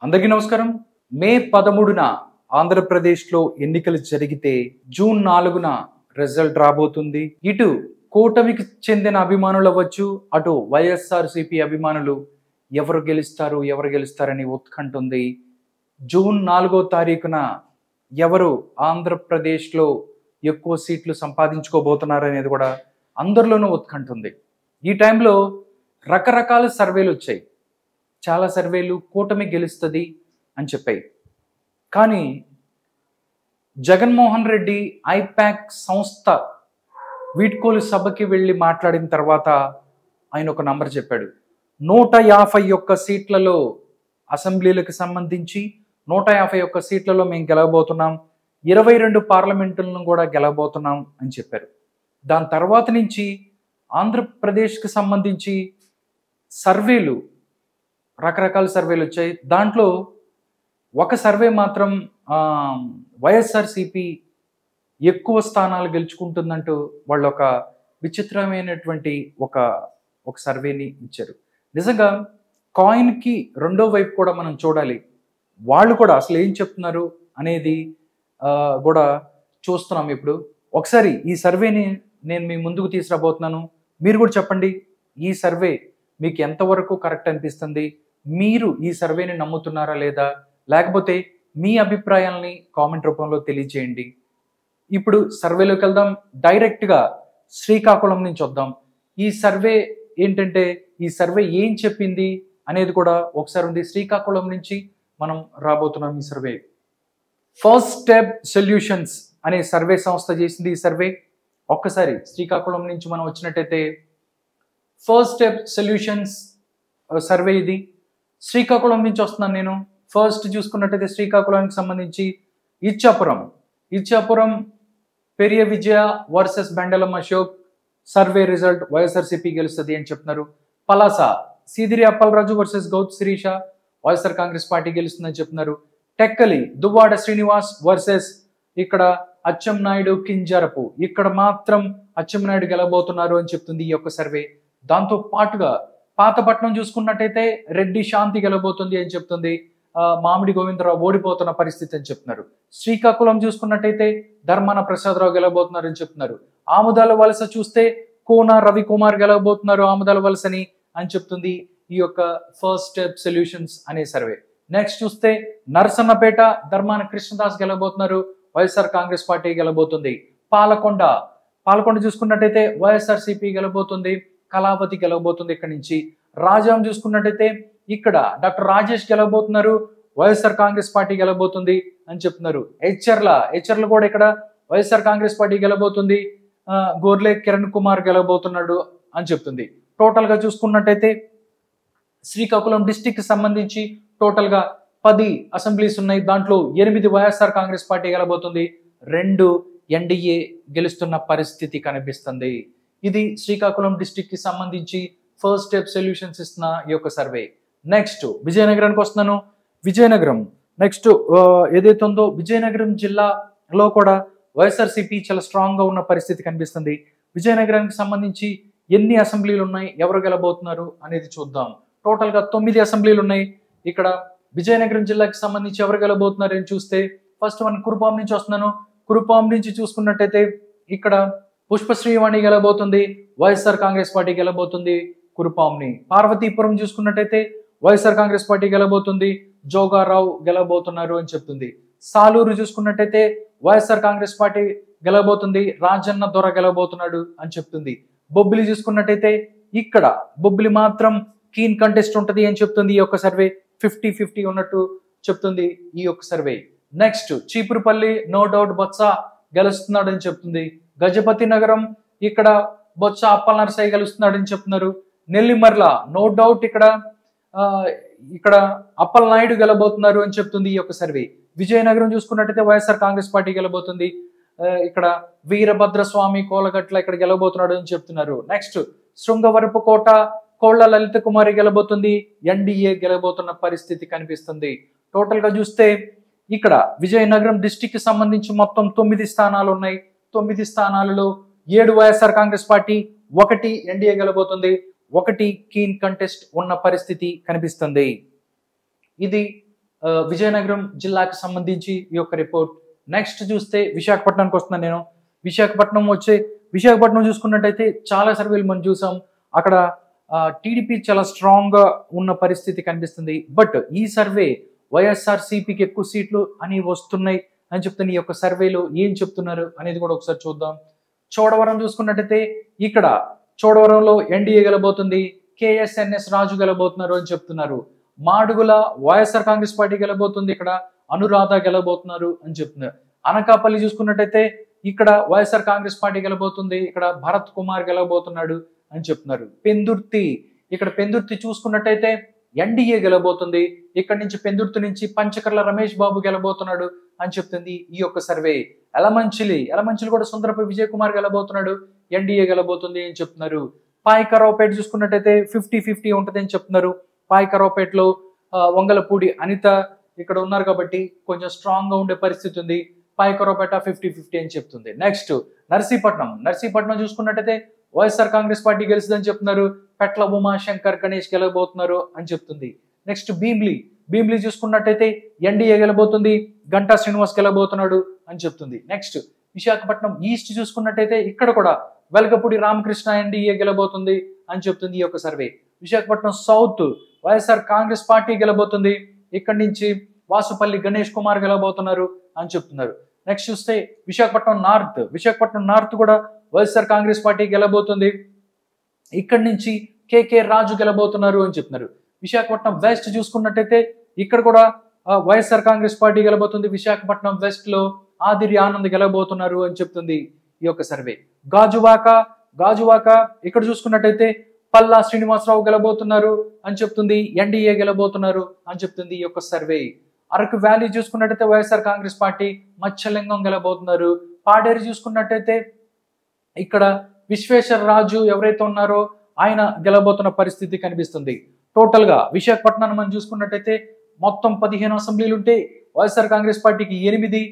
అందరికీ నమస్కారం. మే 13న ఆంధ్రప్రదేశ్లో ఎన్నికలు జరిగితే జూన్ 4న రిజల్ట్ రాబోతుంది. ఇటు కూటమికి చెందిన అభిమానులు అవ్వచ్చు, అటు వైఎస్ఆర్సీపీ అభిమానులు ఎవరు గెలుస్తారని ఉత్కంఠ ఉంది. జూన్ 4వ తారీఖున ఎవరు ఆంధ్రప్రదేశ్లో ఎక్కువ సీట్లు సంపాదించుకోబోతున్నారనేది కూడా అందరిలోనూ ఉత్కంఠ ఉంది. ఈ టైంలో రకరకాల సర్వేలు వచ్చాయి. చాలా సర్వేలు కూటమి గెలుస్తుంది అని చెప్పాయి. కానీ జగన్మోహన్ రెడ్డి ఐపాక్ సంస్థ వీడ్కోలు సభకి వెళ్ళి మాట్లాడిన తర్వాత ఆయన ఒక నంబర్ చెప్పాడు. 151 సీట్లలో అసెంబ్లీలకు సంబంధించి 151 సీట్లలో మేము గెలవబోతున్నాం, 22 పార్లమెంటులను కూడా గెలవబోతున్నాం అని చెప్పారు. దాని తర్వాత నుంచి ఆంధ్రప్రదేశ్కి సంబంధించి సర్వేలు రకరకాల సర్వేలు వచ్చాయి. దాంట్లో ఒక సర్వే మాత్రం వైఎస్ఆర్సీపీ ఎక్కువ స్థానాలు గెలుచుకుంటుందంటూ వాళ్ళు ఒక విచిత్రమైనటువంటి ఒక సర్వేని ఇచ్చారు. నిజంగా కాయిన్కి రెండో వైపు కూడా మనం చూడాలి. వాళ్ళు కూడా అసలు ఏం చెప్తున్నారు అనేది కూడా చూస్తున్నాం. ఇప్పుడు ఒకసారి ఈ సర్వేని నేను మీ ముందుకు తీసుకురాబోతున్నాను. మీరు కూడా చెప్పండి, ఈ సర్వే మీకు ఎంతవరకు కరెక్ట్ అనిపిస్తుంది, మీరు ఈ సర్వేని నమ్ముతున్నారా లేదా, లేకపోతే మీ అభిప్రాయాలని కామెంట్ రూపంలో తెలియజేయండి. ఇప్పుడు సర్వేలోకి వెళ్దాం. డైరెక్ట్గా శ్రీకాకుళం నుంచి వద్దాం. ఈ సర్వే ఏంటంటే, ఈ సర్వే ఏం చెప్పింది అనేది కూడా ఒకసారి ఉంది. శ్రీకాకుళం నుంచి మనం రాబోతున్నాం. ఈ సర్వే ఫస్ట్ స్టెప్ సొల్యూషన్స్ అనే సర్వే సంస్థ చేసింది. ఈ సర్వే ఒక్కసారి శ్రీకాకుళం నుంచి మనం వచ్చినట్టయితే ఫస్ట్ స్టెప్ సొల్యూషన్స్ సర్వే ఇది. శ్రీకాకుళం నుంచి వస్తున్నాను నేను. ఫస్ట్ చూసుకున్నట్టయితే శ్రీకాకుళానికి సంబంధించి Ichchapuram Periya Vijaya versus Bendalam Ashok survey result YSRCP గెలుస్తుంది అని చెప్తున్నారు. Palasa Sidiri Appalaraju versus Gouth Sirisha YSR Congress party గెలుస్తుందని చెప్తున్నారు. టెక్కలి దువ్వాడ శ్రీనివాస్ వర్సెస్ ఇక్కడ అచ్చెన్నాయుడు కింజరపు, ఇక్కడ మాత్రం అచ్చెన్నాయుడు గెలబోతున్నారు అని చెప్తుంది ఈ యొక్క సర్వే. దాంతో పాటుగా పాతపట్నం చూసుకున్నట్టయితే రెడ్డి శాంతి గెలబోతుంది అని చెప్తుంది. మామిడి గోవిందరావు ఓడిపోతున్న పరిస్థితి అని చెప్తున్నారు. శ్రీకాకుళం చూసుకున్నట్టయితే ధర్మాన ప్రసాదరావు గెలబోతున్నారు అని చెప్తున్నారు. ఆముదాల వలస చూస్తే కోన రవికుమార్ గెలవబోతున్నారు ఆముదాల వలసని అని చెప్తుంది ఈ యొక్క ఫస్ట్ స్టెప్ సొల్యూషన్స్ అనే సర్వే. నెక్స్ట్ చూస్తే నరసన్నపేట ధర్మాన కృష్ణదాస్ గెలవబోతున్నారు, వైఎస్ఆర్ కాంగ్రెస్ పార్టీ గెలబోతుంది. పాలకొండ చూసుకున్నట్టయితే వైఎస్ఆర్సీపీ గెలబోతుంది, కళావతి గెలవబోతుంది. ఇక్కడ నుంచి రాజాం చూసుకున్నట్టయితే ఇక్కడ డాక్టర్ రాజేష్ గెలవబోతున్నారు, వైఎస్ఆర్ కాంగ్రెస్ పార్టీ గెలవబోతుంది అని చెప్తున్నారు. హెచ్చర్ల కూడా ఇక్కడ వైఎస్ఆర్ కాంగ్రెస్ పార్టీ గెలవబోతుంది, గోర్లే కిరణ్ కుమార్ గెలవబోతున్నాడు అని చెప్తుంది. టోటల్ గా చూసుకున్నట్టయితే శ్రీకాకుళం డిస్టిక్ కి సంబంధించి టోటల్ గా 10 అసెంబ్లీస్ ఉన్నాయి. దాంట్లో 8 వైఎస్ఆర్ కాంగ్రెస్ పార్టీ గెలవబోతుంది, 2 ఎన్డీఏ గెలుస్తున్న పరిస్థితి కనిపిస్తుంది. ఇది శ్రీకాకుళం డిస్టిక్ కి సంబంధించి ఫస్ట్ స్టెప్ సొల్యూషన్స్ ఇస్తున్న ఈ యొక్క సర్వే. నెక్స్ట్ విజయనగరానికి వస్తున్నాను. విజయనగరం నెక్స్ట్ ఏదైతే ఉందో విజయనగరం జిల్లాలో కూడా వైఎస్ఆర్సీపీ చాలా స్ట్రాంగ్ గా ఉన్న పరిస్థితి కనిపిస్తుంది. విజయనగరానికి సంబంధించి ఎన్ని అసెంబ్లీలు ఉన్నాయి, ఎవరు గెలబోతున్నారు అనేది చూద్దాం. టోటల్ గా 9 అసెంబ్లీలు ఉన్నాయి. ఇక్కడ విజయనగరం జిల్లాకి సంబంధించి ఎవరు గెలబోతున్నారు అని చూస్తే ఫస్ట్ వన్ కురుపాం నుంచి వస్తున్నాను. కురుపాం నుంచి చూసుకున్నట్టయితే ఇక్కడ పుష్పశ్రీవాణి గెలబోతుంది, వైఎస్ఆర్ కాంగ్రెస్ పార్టీ గెలబోతుంది కురుపాంని. పార్వతీపురం చూసుకున్నట్టయితే వైఎస్ఆర్ కాంగ్రెస్ పార్టీ గెలబోతుంది, జోగారావు గెలబోతున్నారు అని చెప్తుంది. సాలూరు చూసుకున్నట్టయితే వైఎస్ఆర్ కాంగ్రెస్ పార్టీ గెలబోతుంది, రాజన్న దొర గెలబోతున్నాడు అని చెప్తుంది. బొబ్బిలి చూసుకున్నట్టయితే ఇక్కడ బొబ్బిలి మాత్రం కీన్ కంటెస్ట్ ఉంటుంది అని చెప్తుంది ఈ యొక్క సర్వే. 50-50 ఉన్నట్టు చెప్తుంది ఈ యొక్క survey. Next Cheepurupalli no doubt Botsa గెలుస్తున్నాడు అని చెప్తుంది. గజపతి నగరం ఇక్కడ బొత్స అప్పల నరసయ్య గెలుస్తున్నాడని చెప్తున్నారు. నెల్లిమర్ల నో డౌట్ ఇక్కడ అప్పల నాయుడు గెలబోతున్నారు అని చెప్తుంది ఈ యొక్క సర్వే. విజయనగరం చూసుకున్నట్టయితే వైఎస్ఆర్ కాంగ్రెస్ పార్టీ గెలబోతుంది, ఇక్కడ వీరభద్రస్వామి కోలగట్ల ఇక్కడ గెలబోతున్నాడు అని చెప్తున్నారు. నెక్స్ట్ శృంగవరపుకోట కోళ్ల లలిత కుమారి గెలబోతుంది, ఎన్డీఏ గెలబోతున్న పరిస్థితి కనిపిస్తుంది. టోటల్ గా చూస్తే ఇక్కడ విజయనగరం డిస్టిక్ కి సంబంధించి మొత్తం 9 స్థానాలు ఉన్నాయి. 9 స్థానాలలో 7 వైఎస్ఆర్ కాంగ్రెస్ పార్టీ, 1 ఎన్డీఏ గెలబోతుంది, 1 కీన్ కంటెస్ట్ ఉన్న పరిస్థితి కనిపిస్తుంది. ఇది విజయనగరం జిల్లాకు సంబంధించి ఈ యొక్క రిపోర్ట్. నెక్స్ట్ చూస్తే విశాఖపట్నానికి వస్తున్నాను నేను. విశాఖపట్నం చూసుకున్నట్టయితే చాలా సర్వేలు మనం చూసాం. అక్కడ టీడీపీ చాలా స్ట్రాంగ్ గా ఉన్న పరిస్థితి కనిపిస్తుంది. బట్ ఈ సర్వే వైఎస్ఆర్సీపీకి ఎక్కువ సీట్లు అని వస్తున్నాయి అని చెప్తున్న ఈ యొక్క సర్వేలో ఏం చెప్తున్నారు అనేది కూడా ఒకసారి చూద్దాం. చోడవరం చూసుకున్నట్టయితే ఇక్కడ చోడవరంలో ఎన్డీఏ గెలబోతుంది, కేఎస్ఎన్ఎస్ రాజు గెలబోతున్నారు అని చెప్తున్నారు. మాడుగుల వైఎస్ఆర్ కాంగ్రెస్ పార్టీ గెలబోతుంది, ఇక్కడ అనురాధ గెలబోతున్నారు అని చెప్తున్నారు. అనకాపల్లి చూసుకున్నట్టయితే ఇక్కడ వైఎస్ఆర్ కాంగ్రెస్ పార్టీ గెలబోతుంది, ఇక్కడ భరత్ కుమార్ గెలబోతున్నాడు అని చెప్తున్నారు. పెందుర్తి చూసుకున్నట్టయితే ఎన్డీఏ గెలబోతుంది, ఇక్కడ నుంచి పెందుర్తి నుంచి పంచకర్ల రమేష్ బాబు గెలబోతున్నాడు అని చెప్తుంది ఈ యొక్క సర్వే. ఎలమంచిలి కూడా సుందరపు విజయ్ కుమార్ గెలబోతున్నాడు, ఎన్డీఏ గెలబోతుంది అని చెప్తున్నారు. పాయకరావుపేట చూసుకున్నట్టయితే 50-50 ఉంటుంది అని చెప్తున్నారు. పాయకరావుపేటలో వంగలపూడి అనిత ఇక్కడ ఉన్నారు కాబట్టి కొంచెం స్ట్రాంగ్ గా ఉండే పరిస్థితి ఉంది. పాయకరావుపేట 50-50 అని చెప్తుంది. నెక్స్ట్ నర్సీపట్నం చూసుకున్నట్టయితే వైఎస్ఆర్ కాంగ్రెస్ పార్టీ గెలుస్తుందని చెప్తున్నారు, పెట్ల ఉమాశంకర్ గణేష్ గెలబోతున్నారు అని చెప్తుంది. నెక్స్ట్ భీమ్లీ చూసుకున్నట్టయితే ఎన్డీఏ గెలబోతుంది, గంటా శ్రీనివాస్ గెలబోతున్నాడు అని చెప్తుంది. నెక్స్ట్ విశాఖపట్నం ఈస్ట్ చూసుకున్నట్టయితే ఇక్కడ కూడా వెలగపూడి రామకృష్ణ ఎన్డీఏ గెలబోతుంది అని చెప్తుంది ఈ యొక్క survey. Visakhapatnam south YSR Congress party గెలబోతుంది, ఇక్కడి నుంచి వాసుపల్లి గణేష్ కుమార్ గెలబోతున్నారు అని చెప్తున్నారు. నెక్స్ట్ చూస్తే విశాఖపట్నం నార్త్ కూడా వైఎస్ఆర్ కాంగ్రెస్ పార్టీ గెలబోతుంది, ఇక్కడి నుంచి కేకే రాజు గెలబోతున్నారు అని చెప్తున్నారు. విశాఖపట్నం వెస్ట్ చూసుకున్నట్టయితే ఇక్కడ కూడా వైఎస్ఆర్ కాంగ్రెస్ పార్టీ గెలబోతుంది, విశాఖపట్నం వెస్ట్ లో ఆదిరి ఆనంద్ గెలబోతున్నారు అని చెప్తుంది ఈ యొక్క సర్వే. గాజువాక ఇక్కడ చూసుకున్నట్టయితే పల్లా శ్రీనివాసరావు గెలబోతున్నారు అని చెప్తుంది, ఎన్డీఏ గెలబోతున్నారు అని చెప్తుంది ఈ యొక్క సర్వే. అరకు వ్యాలీ చూసుకున్నట్టయితే వైఎస్ఆర్ కాంగ్రెస్ పార్టీ మత్స్యలింగం గెలబోతున్నారు. పాడేరు చూసుకున్నట్టయితే ఇక్కడ విశ్వేశ్వర రాజు ఎవరైతే ఉన్నారో ఆయన గెలబోతున్న పరిస్థితి కనిపిస్తుంది. టోటల్ గా విశాఖపట్నాన్ని మనం చూసుకున్నట్టయితే మొత్తం 15 అసెంబ్లీలు ఉంటే వైఎస్ఆర్ కాంగ్రెస్ పార్టీకి 8,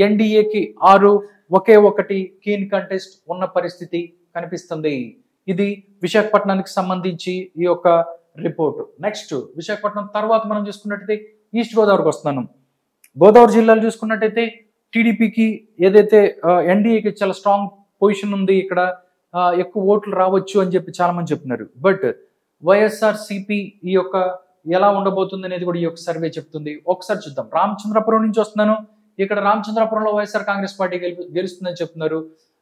ఎన్డీఏకి 6, ఒకే ఒకటి కీన్ కంటెస్ట్ ఉన్న పరిస్థితి కనిపిస్తుంది. ఇది విశాఖపట్నానికి సంబంధించి ఈ యొక్క రిపోర్ట్. నెక్స్ట్ విశాఖపట్నం తర్వాత మనం చూసుకున్నట్టయితే ఈస్ట్ గోదావరికి వస్తున్నాను. గోదావరి జిల్లాలో చూసుకున్నట్టయితే టీడీపీకి ఏదైతే ఎన్డీఏకి చాలా స్ట్రాంగ్ పొజిషన్ ఉంది, ఇక్కడ ఎక్కువ ఓట్లు రావచ్చు అని చెప్పి చాలా మంది చెప్తున్నారు. బట్ వైఎస్ఆర్సీపీ ఈ యొక్క ఎలా ఉండబోతుంది అనేది కూడా ఈ యొక్క సర్వే చెప్తుంది. ఒకసారి చూద్దాం. రామచంద్రపురం నుంచి వస్తున్నాను. ఇక్కడ రామచంద్రపురంలో వైఎస్ఆర్ కాంగ్రెస్ పార్టీ గెలుస్తుందని చెప్తున్నారు,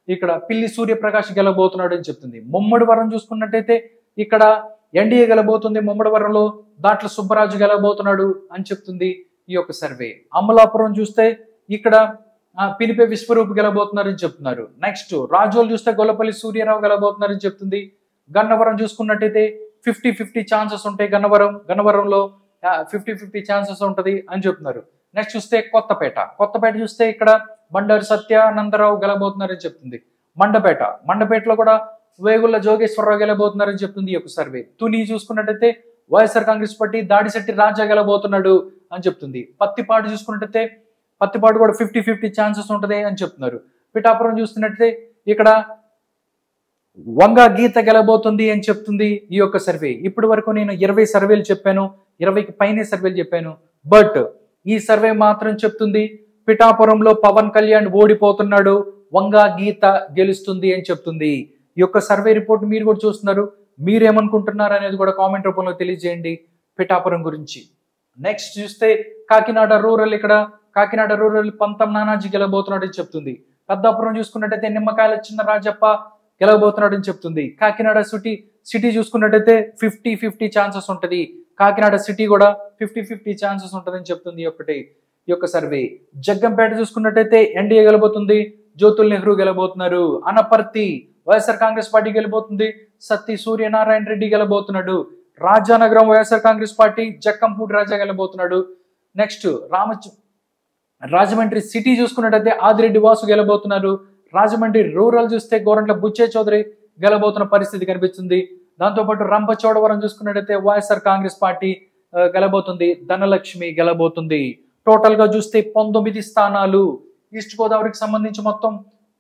ఇక్కడ పిల్లి సూర్యప్రకాష్ గెలబోతున్నాడు అని చెప్తుంది. ముమ్మడివరం చూసుకున్నట్టయితే ఇక్కడ ఎన్డీఏ గెలబోతుంది, ముమ్మడివరంలో దాట్ల సుబ్బరాజు గెలబోతున్నాడు అని చెప్తుంది ఈ యొక్క సర్వే. అమలాపురం చూస్తే ఇక్కడ పినిపే విశ్వరూప్ గెలబోతున్నారని చెప్తున్నారు. నెక్స్ట్ రాజోలు చూస్తే గొల్లపల్లి సూర్యారావు గెలబోతున్నారని చెప్తుంది. గన్నవరం చూసుకున్నట్టయితే 50-50 ఛాన్సెస్ ఉంటాయి, గన్నవరంలో 50-50 ఛాన్సెస్ ఉంటది అని చెప్తున్నారు. నెక్స్ట్ చూస్తే కొత్తపేట చూస్తే ఇక్కడ బండారు సత్యానందరావు గెలబోతున్నారని చెప్తుంది. మండపేటలో కూడా వేగుళ్ల జోగేశ్వరరావు గెలబోతున్నారని చెప్తుంది ఈ యొక్క సర్వే. తుని చూసుకున్నట్టయితే వైఎస్ఆర్ కాంగ్రెస్ పార్టీ దాడిశెట్టి రాజా గెలబోతున్నాడు అని చెప్తుంది. పత్తిపాడు చూసుకున్నట్టయితే పత్తిపాడు కూడా 50-50 ఛాన్సెస్ ఉంటది అని చెప్తున్నారు. పిఠాపురం చూస్తున్నట్టయితే ఇక్కడ వంగ గీత గెలబోతుంది అని చెప్తుంది ఈ యొక్క సర్వే. ఇప్పటి వరకు నేను 20 సర్వేలు చెప్పాను, 20కి పైనే సర్వేలు చెప్పాను. బట్ ఈ సర్వే మాత్రం చెప్తుంది పిఠాపురంలో పవన్ కళ్యాణ్ ఓడిపోతున్నాడు, వంగ గీత గెలుస్తుంది అని చెప్తుంది. ఈ యొక్క సర్వే రిపోర్ట్ మీరు కూడా చూస్తున్నారు, మీరేమనుకుంటున్నారు అనేది కూడా కామెంట్ రూపంలో తెలియజేయండి పిఠాపురం గురించి. నెక్స్ట్ చూస్తే కాకినాడ రూరల్, ఇక్కడ కాకినాడ రూరల్ పంతం నానాజీ గెలబోతున్నాడు అని చెప్తుంది. పెద్దాపురం చూసుకున్నట్టయితే నిమ్మకాయల చిన్న రాజప్ప గెలవబోతున్నాడు అని చెప్తుంది. కాకినాడ సిటీ చూసుకున్నట్టయితే 50-50 ఛాన్సెస్ ఉంటది, కాకినాడ సిటీ కూడా 50-50 ఛాన్సెస్ ఉంటదని చెప్తుంది ఈ యొక్క సర్వే. జగ్గంపేట చూసుకున్నట్టయితే ఎన్డీఏ గెలబోతుంది, జ్యోతుల్ నెహ్రూ గెలబోతున్నారు. అనపర్తి వైఎస్ఆర్ కాంగ్రెస్ పార్టీ గెలబోతుంది, సత్తి సూర్యనారాయణ రెడ్డి గెలబోతున్నాడు. రాజానగరం వైఎస్ఆర్ కాంగ్రెస్ పార్టీ జక్కంపూడి రాజా గెలబోతున్నాడు. నెక్స్ట్ రాజమండ్రి సిటీ చూసుకున్నట్టయితే ఆదిరెడ్డి వాసు గెలబోతున్నారు. రాజమండ్రి రూరల్ చూస్తే గోరంట్ల బుచ్చే చౌదరి గెలబోతున్న పరిస్థితి కనిపిస్తుంది. దాంతోపాటు రంపచోడవరం చూసుకున్నట్టయితే వైఎస్ఆర్ కాంగ్రెస్ పార్టీ గెలబోతుంది, ధనలక్ష్మి గెలబోతుంది. టోటల్ గా చూస్తే 19 స్థానాలు ఈస్ట్ గోదావరికి సంబంధించి మొత్తం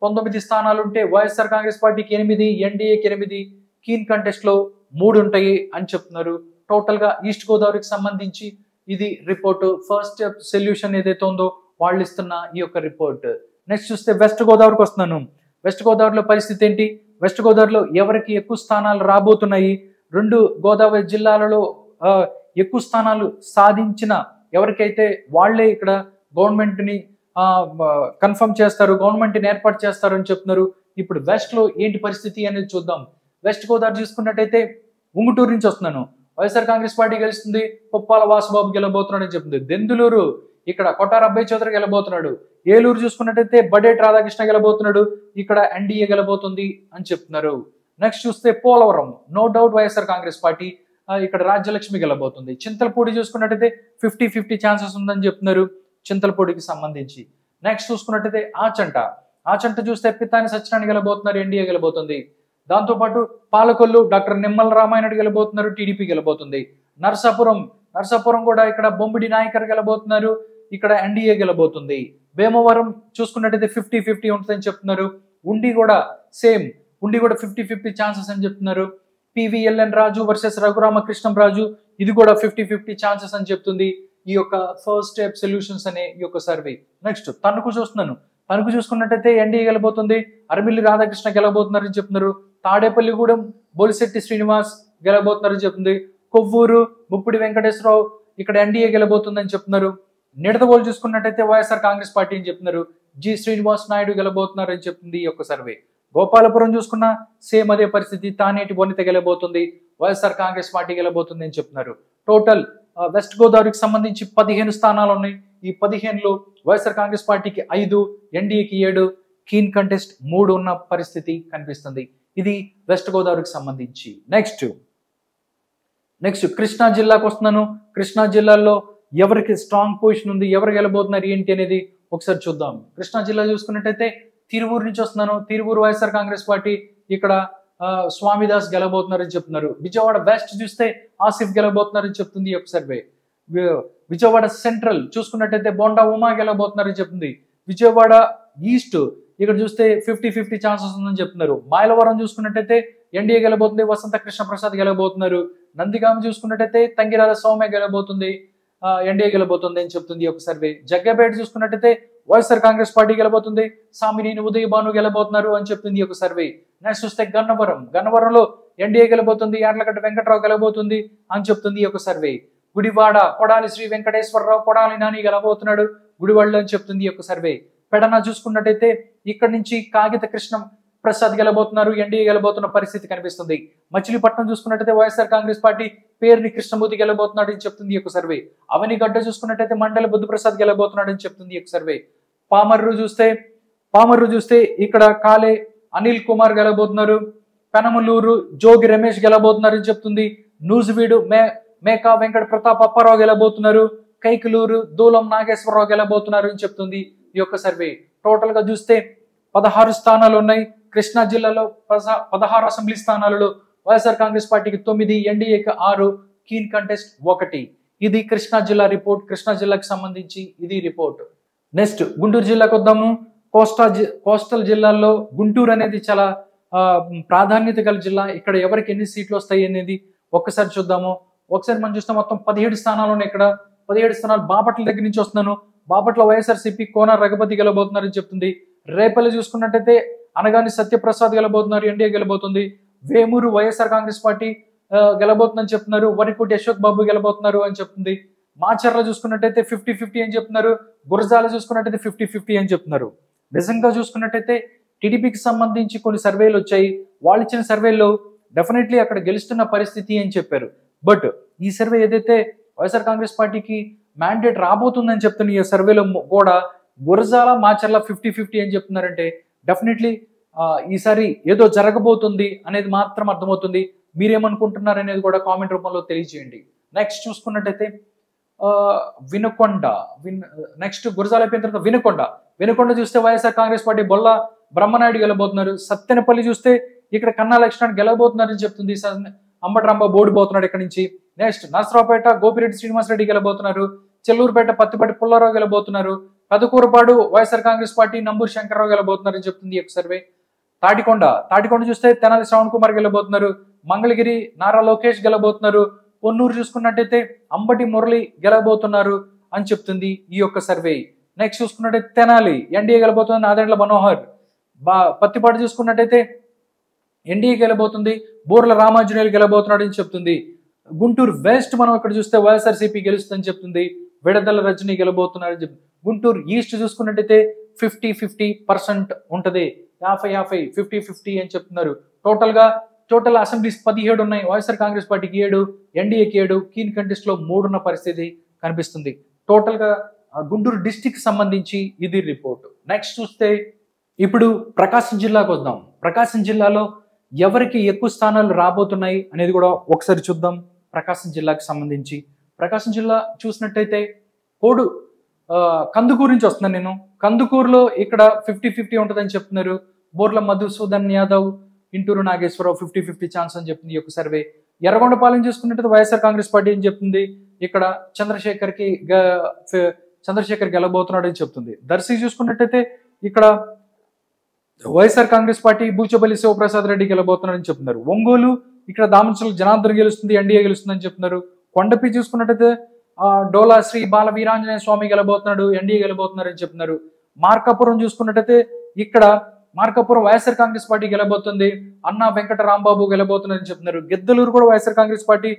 19 స్థానాలు ఉంటే వైఎస్ఆర్ కాంగ్రెస్ పార్టీకి 8, ఎన్డీఏకి 8, కీన్ కంటెస్ట్ లో 3 ఉంటాయి అని చెప్తున్నారు. టోటల్ గా ఈస్ట్ గోదావరికి సంబంధించి ఇది రిపోర్ట్. ఫస్ట్ సొల్యూషన్ ఏదైతే ఉందో వాళ్ళు ఇస్తున్న ఈ యొక్క రిపోర్ట్. నెక్స్ట్ చూస్తే వెస్ట్ గోదావరికి వస్తున్నాను. వెస్ట్ గోదావరిలో పరిస్థితి ఏంటి? వెస్ట్ గోదావరిలో ఎవరికి ఎక్కువ స్థానాలు రాబోతున్నాయి? 2 గోదావరి జిల్లాలలో ఎక్కువ స్థానాలు సాధించిన ఎవరికైతే వాళ్లే ఇక్కడ గవర్నమెంట్ ని కన్ఫర్మ్ చేస్తారు, గవర్నమెంట్ ని ఏర్పాటు చేస్తారు అని చెప్తున్నారు. ఇప్పుడు వెస్ట్ లో ఏంటి పరిస్థితి అనేది చూద్దాం. వెస్ట్ గోదావరి చూసుకున్నట్టయితే ఉంగుటూరు నుంచి వస్తున్నాను. వైఎస్ఆర్ కాంగ్రెస్ పార్టీ గెలుస్తుంది, పుప్పాల వాసుబాబు గెలబోతున్నాడు అని చెప్తుంది. దెందులూరు ఇక్కడ కొట్టార అబ్బాయి చౌదరి గెలబోతున్నాడు. ఏలూరు చూసుకున్నట్టయితే బడేటి రాధాకృష్ణ గెలబోతున్నాడు, ఇక్కడ ఎన్డీఏ గెలబోతుంది అని చెప్తున్నారు. నెక్స్ట్ చూస్తే Polavaram no doubt YSR Congress party, ఇక్కడ రాజ్యలక్ష్మి గెలబోతుంది. చింతలపూడి చూసుకున్నట్టయితే 50-50 ఛాన్సెస్ ఉందని చెప్తున్నారు చింతలపూడికి సంబంధించి. నెక్స్ట్ చూసుకున్నట్టయితే ఆచంట చూస్తే పితాని సత్యనారాయణ గెలబోతున్నారు, ఎన్డీఏ గెలబోతుంది. దాంతోపాటు పాలకొల్లు డాక్టర్ నిమ్మల రామాయణుడు గెలబోతున్నారు, టీడీపీ గెలబోతుంది. నర్సాపురం కూడా ఇక్కడ బొమ్మిడి నాయకర్ గెలబోతున్నారు, ఇక్కడ ఎన్డీఏ గెలబోతుంది. భీమవరం చూసుకున్నట్టయితే 50-50 ఉంటుందని చెప్తున్నారు. ఉండి కూడా 50-50 ఛాన్సెస్ అని చెప్తున్నారు. పివిఎల్ఎన్ రాజు వర్సెస్ రఘురామకృష్ణంరాజు, ఇది కూడా 50-50 ఛాన్సెస్ అని చెప్తుంది ఈ యొక్క ఫస్ట్ స్టెప్ సొల్యూషన్స్ అనే ఈ యొక్క సర్వే. నెక్స్ట్ తణుకు చూస్తున్నాను. తణుకు చూసుకున్నట్టయితే ఎన్డీఏ గెలబోతుంది, అరమిల్లి రాధాకృష్ణ గెలబోతున్నారని చెప్తున్నారు. తాడేపల్లిగూడెం బొలిశెట్టి శ్రీనివాస్ గెలబోతున్నారని చెప్తుంది. కొవ్వూరు ముప్పిడి వెంకటేశ్వరరావు ఇక్కడ ఎన్డీఏ గెలబోతుందని చెప్తున్నారు. నిడదవోలు చూసుకున్నట్టయితే వైఎస్ఆర్ కాంగ్రెస్ పార్టీ అని చెప్తున్నారు, జి శ్రీనివాస్ నాయుడు గెలబోతున్నారని చెప్తుంది ఈ యొక్క సర్వే. గోపాలపురం చూసుకున్న సేమ్ అదే పరిస్థితి, తానేటి వనిత గెలబోతుంది, వైఎస్ఆర్ కాంగ్రెస్ పార్టీ గెలబోతుంది అని చెప్తున్నారు. టోటల్ వెస్ట్ గోదావరికి సంబంధించి 15 స్థానాలు ఉన్నాయి. ఈ 15లో వైఎస్ఆర్ కాంగ్రెస్ పార్టీకి 5, ఎన్డీఏకి 7, కీన్ కంటెస్ట్ 3 ఉన్న పరిస్థితి కనిపిస్తుంది. ఇది వెస్ట్ గోదావరికి సంబంధించి. నెక్స్ట్ కృష్ణా జిల్లాకు వస్తున్నాను. కృష్ణా జిల్లాలో ఎవరికి స్ట్రాంగ్ పొజిషన్ ఉంది, ఎవరు గెలబోతున్నారు ఏంటి అనేది ఒకసారి చూద్దాం. కృష్ణా జిల్లా చూసుకున్నట్టయితే తిరువూరు నుంచి వస్తున్నాను. తిరువూరు వైఎస్ఆర్ కాంగ్రెస్ పార్టీ, ఇక్కడ స్వామిదాస్ గెలబోతున్నారని చెప్తున్నారు. విజయవాడ వెస్ట్ చూస్తే ఆసిఫ్ గెలబోతున్నారని చెప్తుంది ఈ యొక్క సర్వే. విజయవాడ సెంట్రల్ చూసుకున్నట్టయితే బొండా ఉమా గెలబోతున్నారని చెప్తుంది. విజయవాడ ఈస్ట్ ఇక్కడ చూస్తే 50-50 ఛాన్సెస్ ఉందని చెప్తున్నారు. మైలవరం చూసుకున్నట్టయితే ఎన్డీఏ గెలబోతుంది, వసంత కృష్ణ ప్రసాద్ గెలబోతున్నారు. నందిగామ చూసుకున్నట్టయితే తంగిరాల సౌమ్య గెలబోతుంది, ఎన్డీఏ గెలబోతుంది అని చెప్తుంది ఒక సర్వే. జగ్గపేట చూసుకున్నట్టయితే వైఎస్ఆర్ కాంగ్రెస్ పార్టీ గెలబోతుంది, సామినేని ఉదయ్ భాను గెలబోతున్నారు అని చెప్తుంది ఒక సర్వే. నెక్స్ట్ చూస్తే గన్నవరంలో ఎన్డీఏ గెలబోతుంది, యార్లగడ్డ వెంకటరావు గెలబోతుంది అని చెప్తుంది ఒక సర్వే. గుడివాడ కొడాలి శ్రీ వెంకటేశ్వరరావు, కొడాలి నాని గెలబోతున్నాడు గుడివాడలో అని చెప్తుంది ఒక సర్వే. పెడన చూసుకున్నట్టయితే ఇక్కడ నుంచి కాగిత కృష్ణ ప్రసాద్ గెలబోతున్నారు, ఎన్డీఏ గెలబోతున్న పరిస్థితి కనిపిస్తుంది. మచిలీపట్నం చూసుకున్నట్టయితే వైఎస్ఆర్ కాంగ్రెస్ పార్టీ పేరుని కృష్ణమూర్తి గెలబోతున్నాడు అని చెప్తుంది ఒక సర్వే. అవనిగడ్డ చూసుకున్నట్టయితే మండల బుద్ధప్రసాద్ గెలబోతున్నాడు అని చెప్తుంది ఒక సర్వే. పామర్రు చూస్తే ఇక్కడ కాలే అనిల్ కుమార్ గెలబోతున్నారు. పెనమలూరు జోగి రమేష్ గెలబోతున్నారు అని చెప్తుంది. నూజివీడు మేకా వెంకట ప్రతాప్ అప్పారావు గెలబోతున్నారు. కైకలూరు దూలం నాగేశ్వరరావు గెలబోతున్నారు అని చెప్తుంది ఈ యొక్క సర్వే. టోటల్ గా చూస్తే 16 స్థానాలు ఉన్నాయి. కృష్ణా జిల్లాలో 16 అసెంబ్లీ స్థానాలలో వైఎస్ఆర్ కాంగ్రెస్ పార్టీకి 9, ఎన్డీఏకి 6, కీన్ కంటెస్ట్ 1. ఇది కృష్ణా జిల్లా రిపోర్ట్. కృష్ణా జిల్లాకి సంబంధించి ఇది రిపోర్ట్. నెక్స్ట్ గుంటూరు జిల్లాకు వద్దాము. కోస్టల్ జిల్లాల్లో గుంటూరు అనేది చాలా ప్రాధాన్యత గల జిల్లా. ఇక్కడ ఎవరికి ఎన్ని సీట్లు వస్తాయి అనేది ఒక్కసారి చూద్దాము. ఒకసారి మనం చూస్తే మొత్తం 17 స్థానాలు ఉన్నాయి. ఇక్కడ 17 స్థానాలు బాపట్ల దగ్గర నుంచి వస్తున్నాను. బాపట్ల వైఎస్ఆర్సీపీ కోన రఘుపతి గెలబోతున్నారని చెప్తుంది. రేపల్లి చూసుకున్నట్టయితే అనగాని సత్యప్రసాద్ గెలబోతున్నారు, ఎన్డీఏ గెలబోతుంది. వేమూరు వైఎస్ఆర్ కాంగ్రెస్ పార్టీ గెలబోతుందని చెప్తున్నారు. వరికోటి అశోక్ బాబు గెలబోతున్నారు అని చెప్తుంది. మాచర్ల చూసుకున్నట్టయితే 50-50 అని చెప్తున్నారు. గురజాల చూసుకున్నట్టయితే 50-50 అని చెప్తున్నారు. నిజంగా చూసుకున్నట్టయితే టీడీపీకి సంబంధించి కొన్ని సర్వేలు వచ్చాయి. వాళ్ళు ఇచ్చిన సర్వేలో డెఫినెట్లీ అక్కడ గెలుస్తున్న పరిస్థితి అని చెప్పారు. బట్ ఈ సర్వే ఏదైతే వైఎస్ఆర్ కాంగ్రెస్ పార్టీకి మ్యాండేట్ రాబోతుందని చెప్తున్న ఈ సర్వేలో కూడా గురజాల మాచర్ల 50-50 అని చెప్తున్నారంటే డెఫినెట్లీ ఈసారి ఏదో జరగబోతుంది అనేది మాత్రం అర్థమవుతుంది. మీరేమనుకుంటున్నారు అనేది కూడా కామెంట్ రూపంలో తెలియజేయండి. నెక్స్ట్ చూసుకున్నట్టయితే నెక్స్ట్ గురజాల అయిపోయిన తర్వాత వినుకొండ చూస్తే వైఎస్ఆర్ కాంగ్రెస్ పార్టీ బొల్ల బ్రహ్మనాయుడు గెలబోతున్నారు. సత్తెనపల్లి చూస్తే ఇక్కడ కన్నా లక్ష్మణ్ గెలబోతున్నారని చెప్తుంది. అంబటరాంబ బోడిపోతున్నాడు ఇక్కడ నుంచి. నెక్స్ట్ నర్సరావుపేట గోపిరెడ్డి శ్రీనివాసరెడ్డి గెలబోతున్నారు. చెల్లూరుపేట పత్తిపాటి పుల్లారావు గెలబోతున్నారు. కదుకూరపాడు వైఎస్ఆర్ కాంగ్రెస్ పార్టీ నంబూరు శంకర్రావు గెలబోతున్నారని చెప్తుంది ఈ సర్వే. తాటికొండ చూస్తే తెనాలి శ్రవణ్ కుమార్ గెలబోతున్నారు. మంగళగిరి నారా లోకేష్ గెలబోతున్నారు. పొన్నూరు చూసుకున్నట్టయితే అంబటి మురళి గెలవబోతున్నారు అని చెప్తుంది ఈ యొక్క సర్వే. నెక్స్ట్ చూసుకున్నట్టయితే తెనాలి ఎన్డీఏ గెలబోతుంది, నాదెండ్ల మనోహర్. పత్తిపాడు చూసుకున్నట్టయితే ఎన్డీఏ గెలబోతుంది, బూర్ల రామాంజనేయులు గెలబోతున్నాడు అని చెప్తుంది. గుంటూరు వెస్ట్ మనం ఇక్కడ చూస్తే వైఎస్ఆర్సీపీ గెలుస్తుందని చెప్తుంది, విడదల రజనీ గెలబోతున్నారని చెప్తుంది. గుంటూరు ఈస్ట్ చూసుకున్నట్టయితే 50-50% ఉంటది, 50-50 50-50 అని చెప్తున్నారు. టోటల్ అసెంబ్లీస్ 17 ఉన్నాయి, వైఎస్ఆర్ కాంగ్రెస్ పార్టీకి 7, ఎన్డీఏకి 7, కీన్ కంటెస్ట్ లో 3 ఉన్న పరిస్థితి కనిపిస్తుంది. టోటల్ గా గుంటూరు డిస్టిక్ సంబంధించి ఇది రిపోర్ట్. నెక్స్ట్ చూస్తే ఇప్పుడు ప్రకాశం జిల్లాకు వద్దాం. ప్రకాశం జిల్లాలో ఎవరికి ఎక్కువ స్థానాలు రాబోతున్నాయి అనేది కూడా ఒకసారి చూద్దాం. ప్రకాశం జిల్లాకు సంబంధించి ప్రకాశం జిల్లా చూసినట్టయితే కందుకూరు నుంచి వస్తున్నాను నేను. కందుకూరులో ఇక్కడ 50-50 ఉంటుందని చెప్తున్నారు. బోర్ల మధుసూదన్ యాదవ్, ఇంటూరు నాగేశ్వరరావు 50-50 ఛాన్స్ అని చెప్తుంది ఈ యొక్క సర్వే. ఎర్రగొండపాలెం చూసుకున్నట్టయితే వైఎస్ఆర్ కాంగ్రెస్ పార్టీ అని చెప్తుంది, ఇక్కడ చంద్రశేఖర్ గెలబోతున్నాడు అని చెప్తుంది. దర్శి చూసుకున్నట్టయితే ఇక్కడ వైఎస్ఆర్ కాంగ్రెస్ పార్టీ బూచపల్లి శివప్రసాద్ రెడ్డి గెలబోతున్నాడని చెప్తున్నారు. ఒంగోలు ఇక్కడ దామచల జనార్దన్ గెలుస్తుంది, ఎన్డీఏ గెలుస్తుందని చెప్తున్నారు. కొండపి చూసుకున్నట్టయితే డోలా శ్రీ బాల వీరాంజనేయ స్వామి గెలబోతున్నాడు, ఎన్డీఏ గెలబోతున్నారని చెప్తున్నారు. మార్కాపురం చూసుకున్నట్టయితే ఇక్కడ మార్కాపురం వైఎస్ఆర్ కాంగ్రెస్ పార్టీ గెలబోతుంది, అన్నా వెంకట రాంబాబు గెలబోతున్నారని చెప్తున్నారు. గిద్దలూరు కూడా వైఎస్ఆర్ కాంగ్రెస్ పార్టీ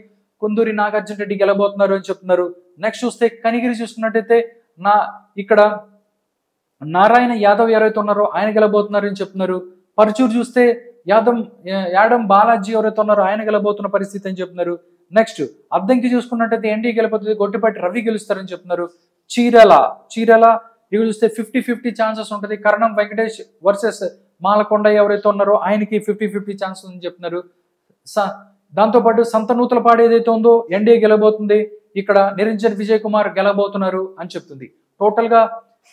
కుందూరి నాగార్జున రెడ్డి గెలబోతున్నారు అని చెప్తున్నారు. నెక్స్ట్ చూస్తే కనిగిరి చూసుకున్నట్టయితే ఇక్కడ నారాయణ యాదవ్ ఎవరైతే ఉన్నారో ఆయన గెలబోతున్నారు అని చెప్తున్నారు. పరుచూరు చూస్తే యాదం బాలాజీ ఎవరైతే ఉన్నారో ఆయన గెలబోతున్న పరిస్థితి అని చెప్తున్నారు. నెక్స్ట్ అద్దంకి చూసుకున్నట్టయితే ఎన్డీఏ గెలబోతుంది, గొట్టిపాటి రవి గెలుస్తారని చెప్తున్నారు. చీరాల ఇవి చూస్తే 50-50 ఛాన్సెస్ ఉంటుంది. కరణం వెంకటేష్ వర్సెస్ మాలకొండ ఎవరైతే ఉన్నారో ఆయనకి 50-50 ఛాన్సెస్ అని చెప్తున్నారు. దాంతోపాటు సంతనూతలపాడు ఏదైతే ఉందో ఎన్డీఏ గెలబోతుంది, ఇక్కడ నిరంజన్ విజయ్ కుమార్ గెలబోతున్నారు అని చెప్తుంది. టోటల్ గా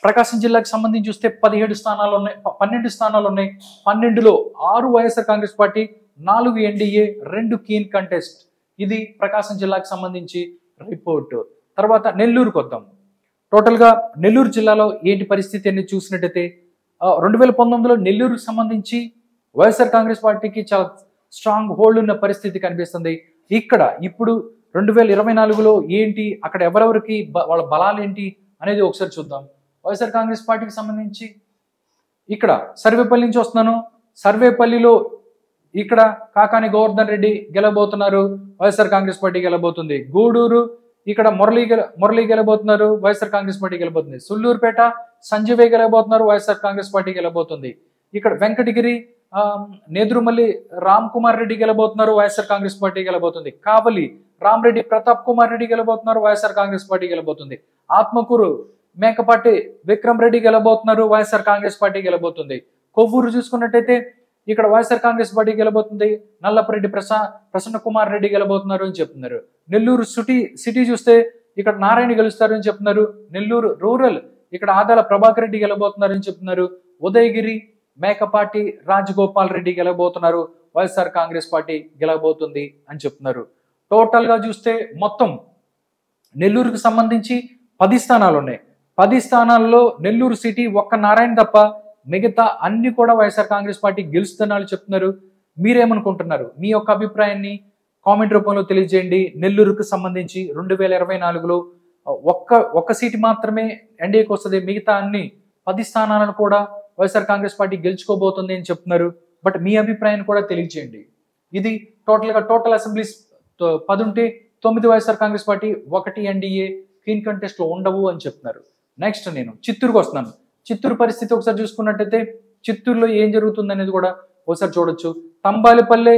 ప్రకాశం జిల్లాకు సంబంధించి చూస్తే 12 స్థానాలు ఉన్నాయి, 12 స్థానాలు ఉన్నాయి. 12లో 6 YSR Congress party, 4 NDA, 2 keen contest. ఇది ప్రకాశం జిల్లాకు సంబంధించి రిపోర్ట్. తర్వాత నెల్లూరుకు వద్దాం. టోటల్ గా నెల్లూరు జిల్లాలో ఏంటి పరిస్థితి అని చూసినట్టయితే 2019లో నెల్లూరుకు సంబంధించి వైఎస్ఆర్ కాంగ్రెస్ పార్టీకి చాలా స్ట్రాంగ్ హోల్డ్ ఉన్న పరిస్థితి కనిపిస్తుంది. ఇక్కడ ఇప్పుడు 2024లో ఏంటి, అక్కడ ఎవరెవరికి వాళ్ళ బలాలు ఏంటి అనేది ఒకసారి చూద్దాం. వైఎస్ఆర్ కాంగ్రెస్ పార్టీకి సంబంధించి ఇక్కడ సర్వేపల్లి నుంచి వస్తున్నాను. సర్వేపల్లిలో ఇక్కడ కాకాని గోవర్ధన్ రెడ్డి గెలబోతున్నారు, వైఎస్ఆర్ కాంగ్రెస్ పార్టీ గెలబోతుంది. గూడూరు ఇక్కడ Murali గెలబోతున్నారు, YSR Congress party గెలబోతుంది. Sullurpeta సంజీవే గెలబోతున్నారు, YSR Congress party గెలబోతుంది. ఇక్కడ వెంకటగిరి నేదురుమల్లి రామ్ కుమార్ రెడ్డి గెలబోతున్నారు, వైఎస్ఆర్ కాంగ్రెస్ పార్టీ గెలబోతుంది. కావలి రామరెడ్డి ప్రతాప్ కుమార్ రెడ్డి గెలబోతున్నారు, వైఎస్ఆర్ కాంగ్రెస్ పార్టీ గెలబోతుంది. ఆత్మకూరు మేకపాటి విక్రమ్ రెడ్డి గెలబోతున్నారు, వైఎస్ఆర్ కాంగ్రెస్ పార్టీ గెలబోతుంది. కొవ్వూరు చూసుకున్నట్టయితే ఇక్కడ వైఎస్ఆర్ కాంగ్రెస్ పార్టీ గెలబోతుంది, నల్లపరెడ్డి ప్రసన్న కుమార్ రెడ్డి గెలబోతున్నారు అని చెప్తున్నారు. నెల్లూరు సిటీ చూస్తే ఇక్కడ నారాయణ గెలుస్తారు అని చెప్తున్నారు. నెల్లూరు రూరల్ ఇక్కడ ఆదాల ప్రభాకర్ రెడ్డి గెలబోతున్నారు అని చెప్తున్నారు. ఉదయగిరి మేకపాటి రాజగోపాల్ రెడ్డి గెలబోతున్నారు, వైఎస్ఆర్ కాంగ్రెస్ పార్టీ గెలబోతుంది అని చెప్తున్నారు. టోటల్ గా చూస్తే మొత్తం నెల్లూరుకు సంబంధించి 10 స్థానాలు ఉన్నాయి. 10 స్థానాల్లో నెల్లూరు సిటీ ఒక్క నారాయణ తప్ప మిగతా అన్ని కూడా వైఎస్ఆర్ కాంగ్రెస్ పార్టీ గెలుస్తున్నారు చెప్తున్నారు. మీరేమనుకుంటున్నారు? మీ యొక్క అభిప్రాయాన్ని కామెంట్ రూపంలో తెలియజేయండి. నెల్లూరుకు సంబంధించి 2024లో ఒక్క సీటు మాత్రమే ఎన్డీఏకి వస్తుంది, మిగతా అన్ని 10 స్థానాలను కూడా వైఎస్ఆర్ కాంగ్రెస్ పార్టీ గెలుచుకోబోతుంది అని చెప్తున్నారు. బట్ మీ అభిప్రాయాన్ని కూడా తెలియజేయండి. ఇది టోటల్ అసెంబ్లీస్ 10 ఉంటే 9 YSR Congress party, 1 NDA, clean contest లో ఉండవు అని చెప్తున్నారు. నెక్స్ట్ నేను చిత్తూరుకు వస్తున్నాను. చిత్తూరు పరిస్థితి ఒకసారి చూసుకున్నట్టయితే చిత్తూరులో ఏం జరుగుతుంది అనేది కూడా ఒకసారి చూడొచ్చు. తంబాలిపల్లె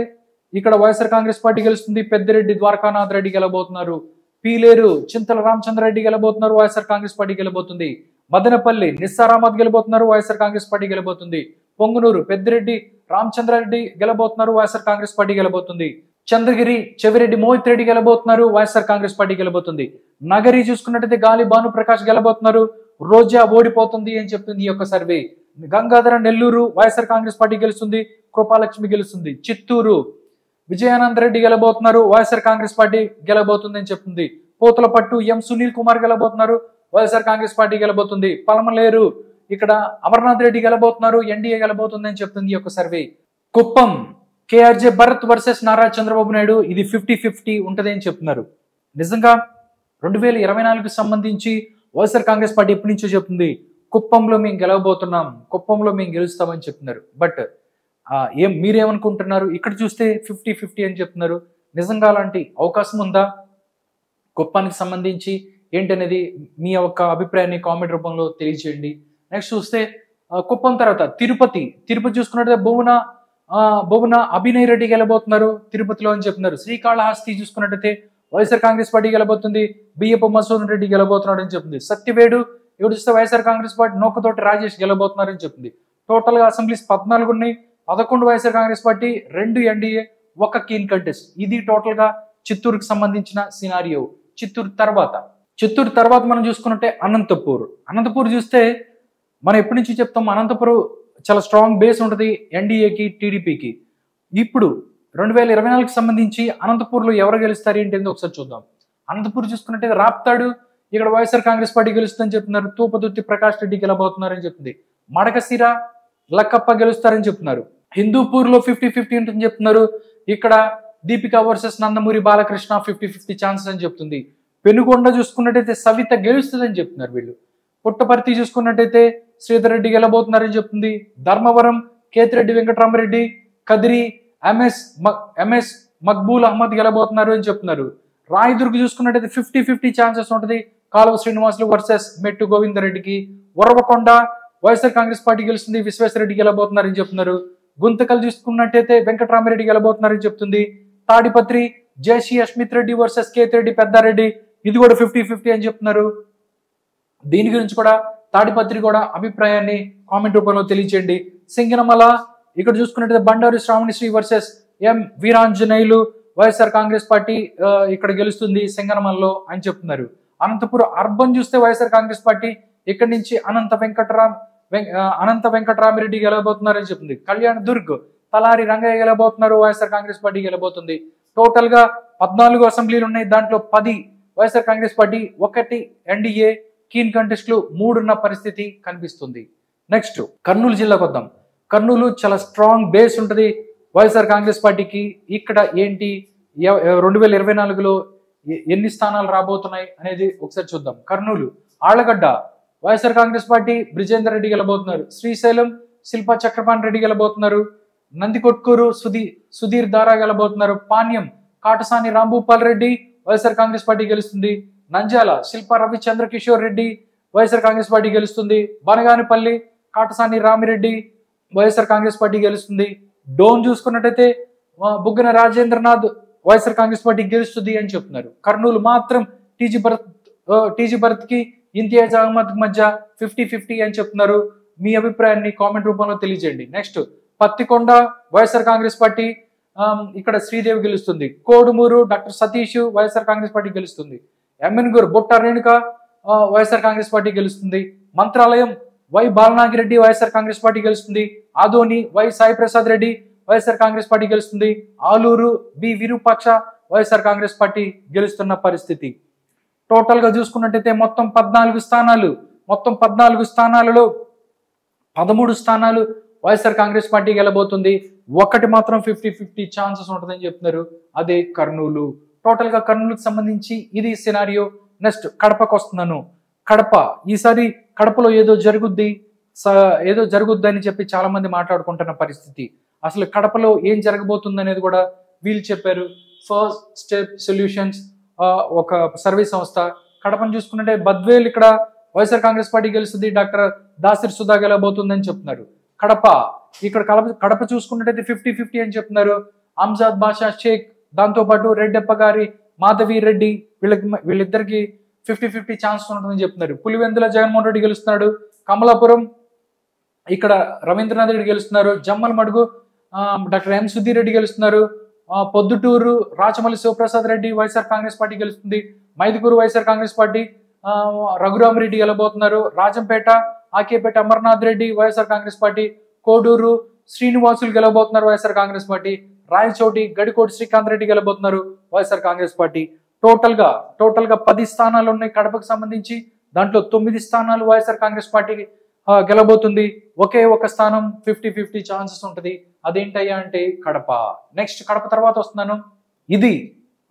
ఇక్కడ వైఎస్ఆర్ కాంగ్రెస్ పార్టీ గెలుస్తుంది, పెద్దిరెడ్డి ద్వారకానాథ్ రెడ్డి గెలబోతున్నారు. పీలేరు చింతల రామచంద్రారెడ్డి గెలబోతున్నారు, వైఎస్ఆర్ కాంగ్రెస్ పార్టీ గెలబోతుంది. మదనపల్లి నిస్సార్ అహ్మద్ గెలబోతున్నారు, వైఎస్ఆర్ కాంగ్రెస్ పార్టీ గెలబోతుంది. పొంగునూరు పెద్దిరెడ్డి రామచంద్రారెడ్డి గెలబోతున్నారు, వైఎస్ఆర్ కాంగ్రెస్ పార్టీ గెలబోతుంది. చంద్రగిరి చెవిరెడ్డి మోహిత్ రెడ్డి గెలబోతున్నారు, వైఎస్ఆర్ కాంగ్రెస్ పార్టీ గెలబోతుంది. నగరి చూసుకున్నట్టయితే గాలి భానుప్రకాష్ గెలబోతున్నారు, రోజా ఓడిపోతుంది అని చెప్తుంది ఈ యొక్క సర్వే. గంగాధర నెల్లూరు వైఎస్ఆర్ కాంగ్రెస్ పార్టీ గెలుస్తుంది, కృపాలక్ష్మి గెలుస్తుంది. చిత్తూరు విజయానంద రెడ్డి గెలబోతున్నారు, వైఎస్ఆర్ కాంగ్రెస్ పార్టీ గెలబోతుంది అని చెప్తుంది. పోతులపట్టు ఎం సునీల్ కుమార్ గెలబోతున్నారు, వైఎస్ఆర్ కాంగ్రెస్ పార్టీ గెలబోతుంది. పలమలేరు ఇక్కడ అమర్నాథ్ రెడ్డి గెలబోతున్నారు, ఎన్డీఏ గెలబోతుంది అని చెప్తుంది ఈ యొక్క survey. Kuppam KRJ Bharat versus Nara Chandrababu Naidu ఇది 50-50 ఉంటుంది అని చెప్తున్నారు. నిజంగా 2024కి సంబంధించి వైఎస్ఆర్ కాంగ్రెస్ పార్టీ ఎప్పటి నుంచో చెప్తుంది కుప్పంలో మేము గెలవబోతున్నాం, కుప్పంలో మేము గెలుస్తామని చెప్తున్నారు. బట్ మీరేమనుకుంటున్నారు? ఇక్కడ చూస్తే 50-50 అని చెప్తున్నారు. నిజంగా అలాంటి అవకాశం ఉందా? కుప్పానికి సంబంధించి ఏంటనేది మీ యొక్క అభిప్రాయాన్ని కామెంట్ రూపంలో తెలియజేయండి. నెక్స్ట్ చూస్తే కుప్పం తర్వాత తిరుపతి చూసుకున్నట్లయితే బొగున అభినయ్ రెడ్డి గెలబోతున్నారు తిరుపతిలో అని చెప్తున్నారు. శ్రీకాళహస్తి చూసుకున్నట్టయితే వైఎస్ఆర్ కాంగ్రెస్ పార్టీ గెలబోతుంది, బియ్యపు మసూదన్ రెడ్డి గెలబోతున్నాడు అని చెప్తుంది. సత్యవేడు ఇక్కడ చూస్తే వైఎస్ఆర్ కాంగ్రెస్ పార్టీ నోకతోటి రాజేష్ గెలబోతున్నారు అని చెప్తుంది. టోటల్ గా అసెంబ్లీస్ 14 ఉన్నాయి, 11 YSR Congress party, 2 NDA, 1 keen contest. ఇది టోటల్ గా చిత్తూరుకి సంబంధించిన సినారియో. చిత్తూరు తర్వాత మనం చూసుకున్నట్టే అనంతపూర్ చూస్తే మనం ఎప్పటి నుంచి చెప్తాం అనంతపురం చాలా స్ట్రాంగ్ బేస్ ఉంటుంది ఎన్డీఏకి, టీడీపీకి. ఇప్పుడు 2024కి సంబంధించి అనంతపూర్లో ఎవరు గెలుస్తారు ఏంటి ఒకసారి చూద్దాం. అనంతపూర్ చూసుకున్నట్టే రాప్తాడు ఇక్కడ వైఎస్ఆర్ కాంగ్రెస్ పార్టీ గెలుస్తుందని చెప్తున్నారు. తూపదుర్తి ప్రకాష్ రెడ్డి గెలబోతున్నారని చెప్తుంది. మడకశిర లక్కప్ప గెలుస్తారని చెప్తున్నారు. హిందూపూర్ లో 50-50 ఉంటుందని చెప్తున్నారు. ఇక్కడ దీపిక వర్సెస్ నందమూరి బాలకృష్ణ 50-50 ఛాన్సెస్ అని చెప్తుంది. పెనుగొండ చూసుకున్నట్టయితే సవిత గెలుస్తుందని చెప్తున్నారు వీళ్ళు. పుట్టపర్తి చూసుకున్నట్టయితే శ్రీధర్ రెడ్డి గెలబోతున్నారని చెప్తుంది. ధర్మవరం కేతిరెడ్డి వెంకటరామరెడ్డి, కదిరి ఎంఎస్ మక్బూల్ అహ్మద్ గెలబోతున్నారు అని చెప్తున్నారు. రాయదుర్గ్ చూసుకున్నట్టయితే 50-50 ఛాన్సెస్ ఉంటుంది. కాలువ శ్రీనివాసులు వర్సెస్ మెట్టు గోవిందరెడ్డికి. ఉరవకొండ వైఎస్ఆర్ కాంగ్రెస్ పార్టీ గెలుస్తుంది, విశ్వేశ్వరరెడ్డి గెలబోతున్నారని చెప్తున్నారు. గుంతకల్ చూసుకున్నట్టయితే వెంకటరామరెడ్డి గెలబోతున్నారని చెప్తుంది. తాడిపత్రి జేసీ అస్మిత్ రెడ్డి వర్సెస్ కేతిరెడ్డి పెద్దారెడ్డి, ఇది కూడా 50-50 అని చెప్తున్నారు. దీని గురించి కూడా తాడిపత్రి కూడా అభిప్రాయాన్ని కామెంట్ రూపంలో తెలియచేయండి. సింగనమల ఇక్కడ చూసుకున్నట్టయితే Bandaru Sravani Sree versus M Veeranjaneyulu, YSR Congress party ఇక్కడ గెలుస్తుంది సింగనమలలో అని చెప్తున్నారు. అనంతపురం అర్బన్ చూస్తే వైఎస్ఆర్ కాంగ్రెస్ పార్టీ ఇక్కడి నుంచి అనంత వెంకటరామిరెడ్డి గెలబోతున్నారని చెప్తుంది. కళ్యాణ్ దుర్గ్ తలారి రంగయ్య గెలబోతున్నారు, వైఎస్ఆర్ కాంగ్రెస్ పార్టీ గెలబోతుంది. టోటల్ గా 14 అసెంబ్లీలు ఉన్నాయి, దాంట్లో 10 YSR Congress party, 1 NDA, keen కంటెస్ట్లు 3 ఉన్న పరిస్థితి కనిపిస్తుంది. నెక్స్ట్ కర్నూలు జిల్లాకు వద్దాం. కర్నూలు చాలా స్ట్రాంగ్ బేస్ ఉంటుంది వైఎస్ఆర్ కాంగ్రెస్ పార్టీకి. ఇక్కడ ఏంటి 2024లో ఎన్ని స్థానాలు రాబోతున్నాయి అనేది ఒకసారి చూద్దాం. కర్నూలు ఆళ్లగడ్డ వైఎస్ఆర్ కాంగ్రెస్ పార్టీ బ్రిజేందర్ రెడ్డి గెలబోతున్నారు. శ్రీశైలం శిల్పా చక్రపాణి రెడ్డి గెలబోతున్నారు. నందికొట్కూరు సుధీర్ దారా గెలబోతున్నారు. పాణ్యం కాటసాని రాంభూపాల్ రెడ్డి వైఎస్ఆర్ కాంగ్రెస్ పార్టీ గెలుస్తుంది. నంద్యాల శిల్పా రవిచంద్ర కిషోర్ రెడ్డి వైఎస్ఆర్ కాంగ్రెస్ పార్టీ గెలుస్తుంది. బనగానిపల్లి కాటసాని రామిరెడ్డి వైఎస్ఆర్ కాంగ్రెస్ పార్టీ గెలుస్తుంది. డోన్ చూసుకున్నట్టయితే బుగ్గన రాజేంద్రనాథ్ వైఎస్ఆర్ కాంగ్రెస్ పార్టీ గెలుస్తుంది అని చెప్తున్నారు. కర్నూలు మాత్రం టీజీ భరత్ కి ఇంతియాజ్ అహ్మద్ మధ్య 50-50 అని చెప్తున్నారు. మీ అభిప్రాయాన్ని కామెంట్ రూపంలో తెలియజేయండి. నెక్స్ట్ పత్తికొండ వైఎస్ఆర్ కాంగ్రెస్ పార్టీ, ఇక్కడ శ్రీదేవి గెలుస్తుంది. కోడుమూరు డాక్టర్ సతీష్ వైఎస్ఆర్ కాంగ్రెస్ పార్టీ గెలుస్తుంది. ఎమ్మెన్గూరు బొట్ట రేణుక వైఎస్ఆర్ కాంగ్రెస్ పార్టీ గెలుస్తుంది. మంత్రాలయం వై బాలనాగిరెడ్డి వైఎస్ఆర్ కాంగ్రెస్ పార్టీ గెలుస్తుంది. Adoni why Sai Prasad Reddy YSR Congress party గెలుస్తుంది. ఆలూరు బి విరూపాక్ష వైఎస్ఆర్ కాంగ్రెస్ పార్టీ గెలుస్తున్న పరిస్థితి. టోటల్ గా చూసుకున్నట్టయితే మొత్తం 14 స్థానాలలో 13 స్థానాలు వైఎస్ఆర్ కాంగ్రెస్ పార్టీ గెలబోతుంది. 1 మాత్రం 50-50 ఛాన్సెస్ ఉంటుందని చెప్తున్నారు, అదే కర్నూలు. టోటల్ గా కర్నూలుకి సంబంధించి ఇది సినారియో. నెక్స్ట్ కడపకు వస్తున్నాను. కడప ఈసారి కడపలో ఏదో జరుగుద్ది అని చెప్పి చాలా మంది మాట్లాడుకుంటున్న పరిస్థితి. అసలు కడపలో ఏం జరగబోతుంది అనేది కూడా వీళ్ళు చెప్పారు. ఫస్ట్ స్టెప్ సొల్యూషన్స్ ఒక సర్వే సంస్థ. కడపను చూసుకుంటే బద్వేల్ ఇక్కడ వైఎస్ఆర్ కాంగ్రెస్ పార్టీ గెలుస్తుంది. డాక్టర్ దాసిర్ సుధా గెలబోతుందని చెప్తున్నారు. కడప చూసుకున్నట్టయితే 50-50 అని చెప్తున్నారు. అంజాద్ బాషా షేక్, దాంతో పాటు రెడ్డప్ప గారి మాధవి రెడ్డి వీళ్ళిద్దరికి 50-50 ఛాన్స్ ఉంటుందని చెప్తున్నారు. పులివెందుల జగన్మోహన్ రెడ్డి గెలుస్తున్నాడు. కమలాపురం ఇక్కడ రవీంద్రనాథ్ రెడ్డి గెలుస్తున్నారు. జమ్మల్ మడుగు డాక్టర్ ఎం సుధీర్ రెడ్డి గెలుస్తున్నారు. పొద్దుటూరు రాచమల్లి శివప్రసాద్ రెడ్డి వైఎస్ఆర్ కాంగ్రెస్ పార్టీ గెలుస్తుంది. మైదుకూరు వైఎస్ఆర్ కాంగ్రెస్ పార్టీ రఘురామరెడ్డి గెలబోతున్నారు. Rajampet Akepeta Amarnath Reddy YSR Congress party. కోడూరు శ్రీనివాసులు గెలబోతున్నారు వైఎస్ఆర్ కాంగ్రెస్ పార్టీ. రాయచోటి గడికోటి శ్రీకాంత్ రెడ్డి గెలబోతున్నారు వైఎస్ఆర్ కాంగ్రెస్ పార్టీ. టోటల్ గా 10 స్థానాలు ఉన్నాయి కడపకు సంబంధించి. దాంట్లో 9 స్థానాలు వైఎస్ఆర్ కాంగ్రెస్ పార్టీ గెలబోతుంది. ఒకే ఒక స్థానం 50-50 ఛాన్సెస్ ఉంటుంది. అదేంటయ్యా అంటే కడప. నెక్స్ట్ కడప తర్వాత వస్తున్నాను. ఇది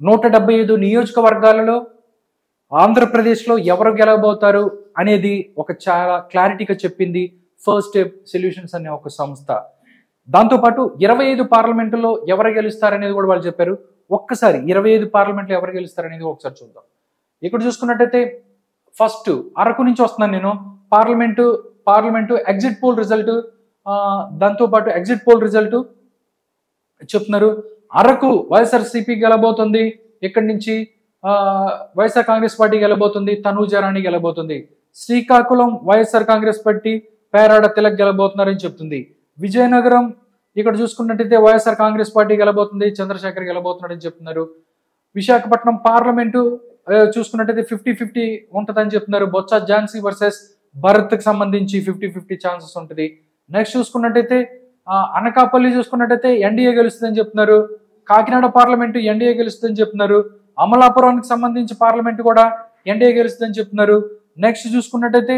175 నియోజకవర్గాలలో ఆంధ్రప్రదేశ్లో ఎవరు గెలవబోతారు అనేది ఒక చాలా క్లారిటీగా చెప్పింది ఫస్ట్ స్టెప్ సొల్యూషన్స్ అనే ఒక సంస్థ. దాంతోపాటు 25 పార్లమెంటులో ఎవరు గెలుస్తారనేది కూడా వాళ్ళు చెప్పారు. ఒక్కసారి 25 పార్లమెంట్లో ఎవరు గెలుస్తారనేది ఒకసారి చూద్దాం. ఇక్కడ చూసుకున్నట్టయితే ఫస్ట్ అరకు నుంచి వస్తున్నాను నేను. పార్లమెంటు ఎగ్జిట్ పోల్ రిజల్ట్, దాంతోపాటు ఎగ్జిట్ పోల్ రిజల్ట్ చెప్తున్నారు. అరకు వైఎస్ఆర్సీపీ గెలబోతుంది. ఇక్కడి నుంచి వైఎస్ఆర్ కాంగ్రెస్ పార్టీ గెలబోతుంది, తనూజారాణి గెలబోతుంది. శ్రీకాకుళం వైఎస్ఆర్ కాంగ్రెస్ పార్టీ పేరాడ తిలక్ గెలబోతున్నారని చెప్తుంది. విజయనగరం ఇక్కడ చూసుకున్నట్టయితే వైఎస్ఆర్ కాంగ్రెస్ పార్టీ గెలబోతుంది, చంద్రశేఖర్ గెలబోతున్నాడని చెప్తున్నారు. విశాఖపట్నం పార్లమెంటు చూసుకున్నట్టయితే 50-50 ఉంటుందని చెప్తున్నారు. బొత్స ఝాన్సీ వర్సెస్ భరత్కి సంబంధించి 50-50 ఛాన్సెస్ ఉంటుంది. నెక్స్ట్ చూసుకున్నట్టయితే అనకాపల్లి చూసుకున్నట్టయితే ఎన్డీఏ గెలుస్తుందని చెప్తున్నారు. కాకినాడ పార్లమెంటు ఎన్డీఏ గెలుస్తుందని చెప్తున్నారు. అమలాపురానికి సంబంధించి పార్లమెంటు కూడా ఎన్డీఏ గెలుస్తుందని చెప్తున్నారు. నెక్స్ట్ చూసుకున్నట్టయితే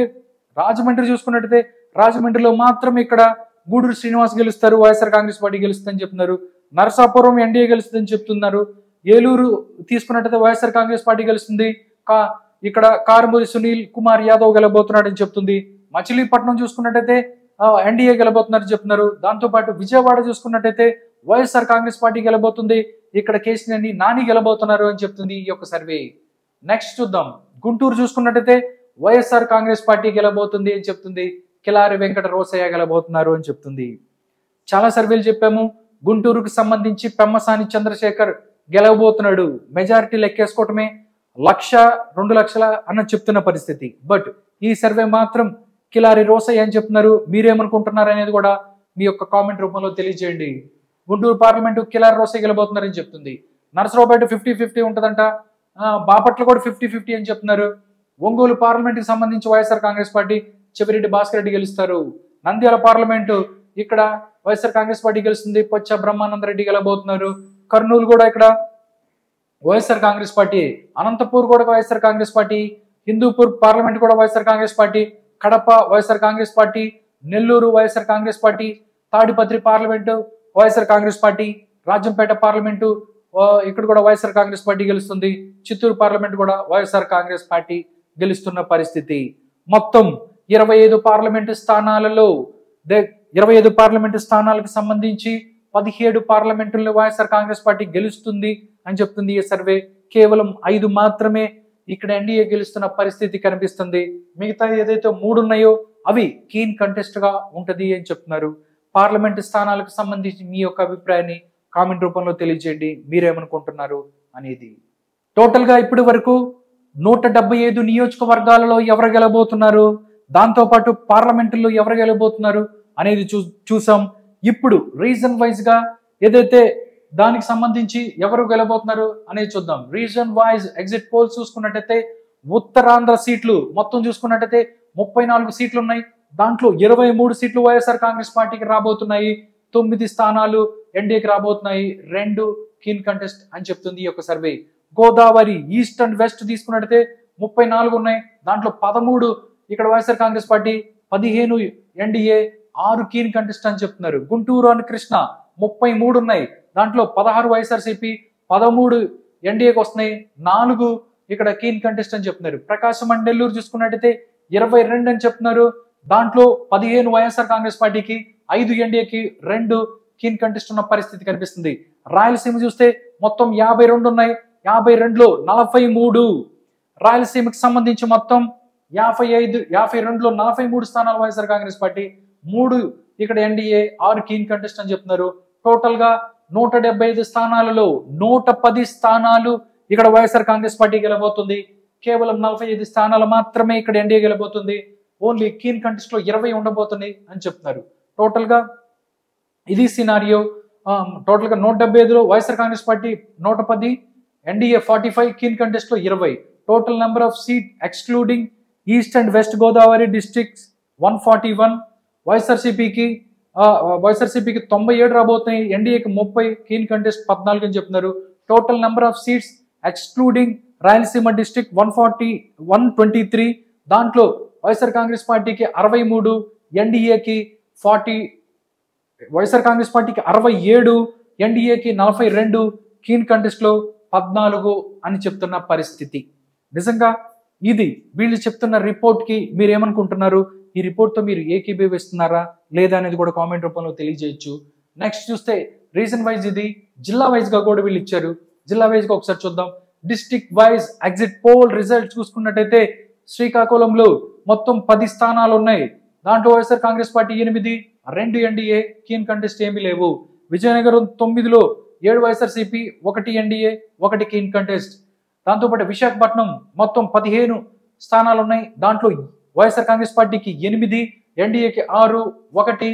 రాజమండ్రిలో మాత్రం ఇక్కడ గూడూరు శ్రీనివాస్ గెలుస్తారు, వైఎస్ఆర్ కాంగ్రెస్ పార్టీ గెలుస్తుందని చెప్తున్నారు. నరసాపురం ఎన్డీఏ గెలుస్తుందని చెప్తున్నారు. ఏలూరు తీసుకున్నట్టయితే వైఎస్ఆర్ కాంగ్రెస్ పార్టీ గెలుస్తుంది, ఇక్కడ కారుమూరి సునీల్ కుమార్ యాదవ్ గెలబోతున్నాడని చెప్తుంది. మచిలీపట్నం చూసుకున్నట్టయితే ఎన్డీఏ గెలబోతున్నారని చెప్తున్నారు. దాంతోపాటు విజయవాడ చూసుకున్నట్టయితే వైఎస్ఆర్ కాంగ్రెస్ పార్టీ గెలబోతుంది, ఇక్కడ కేసీఆర్ నాని గెలబోతున్నారు అని చెప్తుంది ఈ యొక్క సర్వే. నెక్స్ట్ చూద్దాం. గుంటూరు చూసుకున్నట్టయితే వైఎస్ఆర్ కాంగ్రెస్ పార్టీ గెలబోతుంది అని చెప్తుంది. కిలారి వెంకట రోసయ్య గెలబోతున్నారు అని చెప్తుంది. చాలా సర్వేలు చెప్పాము. గుంటూరుకు సంబంధించి పెమ్మసాని చంద్రశేఖర్ గెలవబోతున్నాడు, మెజారిటీ లెక్కేసుకోవటమే 1,00,000, 2,00,000 అన్న చెప్తున్న పరిస్థితి. బట్ ఈ సర్వే మాత్రం కిలారి రోసయ్య అని చెప్తున్నారు. మీరేమనుకుంటున్నారు అనేది కూడా మీ యొక్క కామెంట్ రూపంలో తెలియజేయండి. గుంటూరు పార్లమెంటు కిలారి రోసయ్య గెలబోతున్నారని చెప్తుంది. నరసరావుపేట 50-50 ఉంటుందంట. బాపట్ల కూడా 50-50 అని చెప్తున్నారు. ఒంగోలు పార్లమెంటుకి సంబంధించి వైఎస్ఆర్ కాంగ్రెస్ పార్టీ చెవిరెడ్డి భాస్కర్ రెడ్డి గెలుస్తారు. నంద్యాల పార్లమెంటు ఇక్కడ వైఎస్ఆర్ కాంగ్రెస్ పార్టీ గెలుస్తుంది, పొచ్చ బ్రహ్మానంద రెడ్డి గెలబోతున్నారు. కర్నూలు కూడా ఇక్కడ వైఎస్ఆర్ కాంగ్రెస్ పార్టీ, అనంతపూర్ కూడా వైఎస్ఆర్ కాంగ్రెస్ పార్టీ, హిందూపూర్ పార్లమెంట్ కూడా YSR Congress party, Kadapa YSR Congress party, Nellore YSR Congress party, Tadipatri parliament YSR Congress party, Rajampet parliament ఇక్కడ కూడా వైఎస్ఆర్ కాంగ్రెస్ పార్టీ గెలుస్తుంది. చిత్తూరు పార్లమెంట్ కూడా వైఎస్ఆర్ కాంగ్రెస్ పార్టీ గెలుస్తున్న పరిస్థితి. మొత్తం 25 పార్లమెంటు స్థానాలలో 25 పార్లమెంటు స్థానాలకు సంబంధించి 17 పార్లమెంటులను వైఎస్ఆర్ కాంగ్రెస్ పార్టీ గెలుస్తుంది అని చెప్తుంది ఈ సర్వే. కేవలం 5 మాత్రమే ఇక్కడ ఎన్డీఏ గెలుస్తున్న పరిస్థితి కనిపిస్తుంది. మిగతా ఏదైతే 3 ఉన్నాయో అవి కీన్ కంటెస్ట్ గా ఉంటది అని చెప్తున్నారు. పార్లమెంటు స్థానాలకు సంబంధించి మీ యొక్క అభిప్రాయాన్ని కామెంట్ రూపంలో తెలియజేయండి. మీరేమనుకుంటున్నారు అనేది. టోటల్ గా ఇప్పటి వరకు 175 నియోజకవర్గాలలో ఎవరు గెలబోతున్నారు, దాంతోపాటు పార్లమెంటులో ఎవరు గెలబోతున్నారు అనేది చూసాం. ఇప్పుడు రీజన్ వైజ్ గా ఏదైతే దానికి సంబంధించి ఎవరు గెలబోతున్నారు అనేది చూద్దాం. రీజన్ వైజ్ ఎగ్జిట్ పోల్స్ చూసుకున్నట్టయితే ఉత్తరాంధ్ర సీట్లు మొత్తం చూసుకున్నట్టయితే 34 సీట్లు ఉన్నాయి. దాంట్లో 23 సీట్లు వైఎస్ఆర్ కాంగ్రెస్ పార్టీకి రాబోతున్నాయి, 9 స్థానాలు ఎన్డీఏకి రాబోతున్నాయి, 2 కీన్ కంటెస్ట్ అని చెప్తుంది ఈ యొక్క survey. Godavari east and west తీసుకున్నట్టయితే 34 ఉన్నాయి. దాంట్లో 13 ఇక్కడ YSR Congress party, 15 NDA, 6 keen contest అని చెప్తున్నారు. గుంటూరు అండ్ కృష్ణ 33 ఉన్నాయి. దాంట్లో 16 వైఎస్ఆర్సీపీ, 13 ఎన్డీఏకి వస్తున్నాయి, 4 ఇక్కడ కీన్ కంటెస్ట్ అని చెప్తున్నారు. ప్రకాశం అండ్ నెల్లూరు చూసుకున్నట్టయితే 22 అని చెప్తున్నారు. దాంట్లో 15 వైఎస్ఆర్ కాంగ్రెస్ పార్టీకి, 5 ఎన్డీఏకి, 2 కీన్ కంటెస్ట్ ఉన్న పరిస్థితి కనిపిస్తుంది. రాయలసీమ చూస్తే మొత్తం 52 ఉన్నాయి. 52లో 43 రాయలసీమకి సంబంధించి మొత్తం 52లో 43 స్థానాలు వైఎస్ఆర్ కాంగ్రెస్ పార్టీ, 3 ఇక్కడ ఎన్డీఏ, 6 కీన్ కంటెస్ట్ అని చెప్తున్నారు. టోటల్ గా 175 స్థానాలలో 110 స్థానాలు ఇక్కడ వైఎస్ఆర్ కాంగ్రెస్ పార్టీ గెలబోతుంది. కేవలం 45 స్థానాలు మాత్రమే ఇక్కడ ఎన్డీఏ గెలబోతుంది. ఓన్లీ కీన్ కంటెస్ట్ లో 20 ఉండబోతున్నాయి అని చెప్తున్నారు. టోటల్ గా ఇది సినారియో. టోటల్ గా 175లో YSR Congress party 110, NDA 45, keen contest లో 20. Total number of seat excluding east and west Godavari districts 141. వైఎస్ఆర్సీపీకి 97 రాబోతున్నాయి, ఎన్డీఏకి 30, కీన్ కంటెస్ట్ 14 అని చెప్తున్నారు. Total number of seats excluding Rayalaseema district 123. దాంట్లో వైఎస్ఆర్ కాంగ్రెస్ పార్టీకి 63, ఎన్డీఏకి 40, వైఎస్ఆర్ కాంగ్రెస్ పార్టీకి 67, ఎన్డీఏకి 42, కీన్ కంటెస్ట్ లో 14 అని చెప్తున్న పరిస్థితి. నిజంగా ఇది వీళ్ళు చెప్తున్న రిపోర్ట్ కి మీరు ఏమనుకుంటున్నారు? ఈ రిపోర్ట్ తో మీరు ఏకీభవిస్తున్నారా లేదా అనేది కూడా కామెంట్ రూపంలో తెలియజేయచ్చు. నెక్స్ట్ చూస్తే రీజన్ వైజ్ ఇది జిల్లా వైజ్ గా కూడా వీళ్ళు ఇచ్చారు. జిల్లా వైజ్ గా ఒకసారి చూద్దాం. District wise exit poll result చూసుకున్నట్టయితే శ్రీకాకుళంలో మొత్తం 10 స్థానాలు ఉన్నాయి. దాంట్లో YSR Congress party 8, 2 NDA, keen contest ఏమీ లేవు. విజయనగరం 9లో 7 వైఎస్ఆర్సీపీ, 1 ఎన్డీఏ, 1 కీన్ కంటెస్ట్. దాంతోపాటు విశాఖపట్నం మొత్తం 15 స్థానాలు ఉన్నాయి. దాంట్లో వైఎస్ఆర్ కాంగ్రెస్ పార్టీకి 8, ఎన్డీఏకి 6, 1